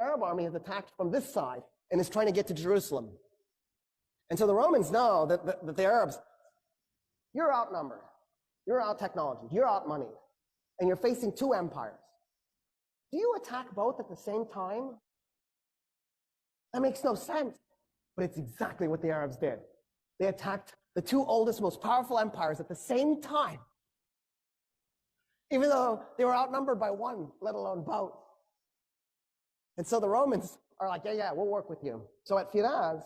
Arab army has attacked from this side and is trying to get to Jerusalem. And so the Romans know that the Arabs, you're outnumbered, you're out technology, you're out money, and you're facing two empires. Do you attack both at the same time? That makes no sense, but it's exactly what the Arabs did. They attacked the two oldest, most powerful empires at the same time, even though they were outnumbered by one, let alone both. And so the Romans are like, yeah, we'll work with you. So at Firaz,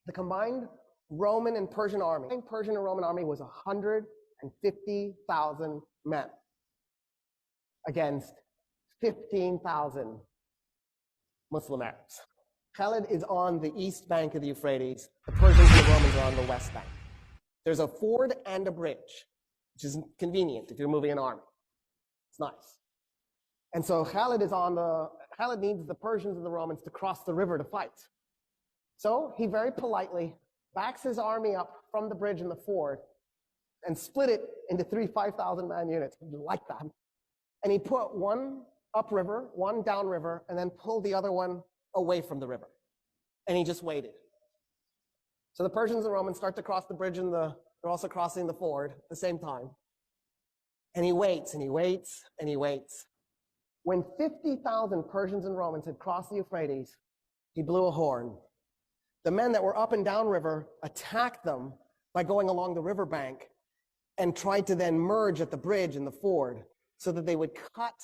the combined Roman and Persian army, Persian and Roman army was 150,000 men against 15,000 Muslim Arabs. Khalid is on the east bank of the Euphrates. The Persians and the Romans are on the west bank. There's a ford and a bridge, which is convenient if you're moving an army. It's nice. And so Khalid needs the Persians and the Romans to cross the river to fight. So he very politely backs his army up from the bridge and the ford and split it into three 5,000-man units. Like that. And he put one upriver, one downriver, and then pulled the other one away from the river. And he just waited. So the Persians and the Romans start to cross the bridge and they're also crossing the ford at the same time. And he waits and he waits and he waits. When 50,000 Persians and Romans had crossed the Euphrates, he blew a horn. The men that were up and down river attacked them by going along the riverbank and tried to then merge at the bridge and the ford so that they would cut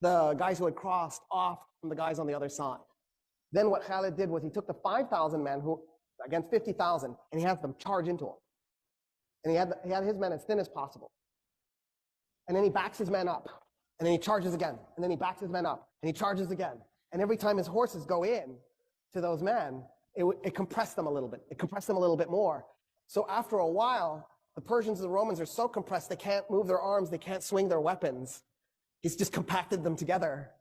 the guys who had crossed off from the guys on the other side. Then what Khalid did was he took the 5,000 men who against 50,000 and he had them charge into them. And he had his men as thin as possible. And then he backs his men up. And then he charges again. And then he backs his men up. And he charges again. And every time his horses go in to those men, it compressed them a little bit. It compressed them a little bit more. So after a while, the Persians and the Romans are so compressed they can't move their arms, they can't swing their weapons. He's just compacted them together.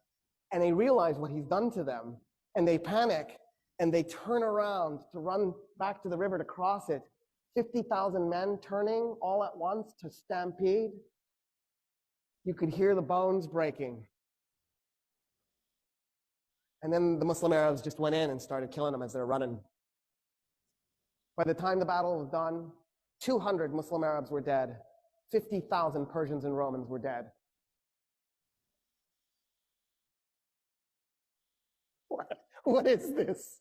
And they realize what he's done to them. And they panic. And they turn around to run back to the river to cross it. 50,000 men turning all at once to stampede. You could hear the bones breaking. And then the Muslim Arabs just went in and started killing them as they're running. By the time the battle was done, 200 Muslim Arabs were dead. 50,000 Persians and Romans were dead. What is this?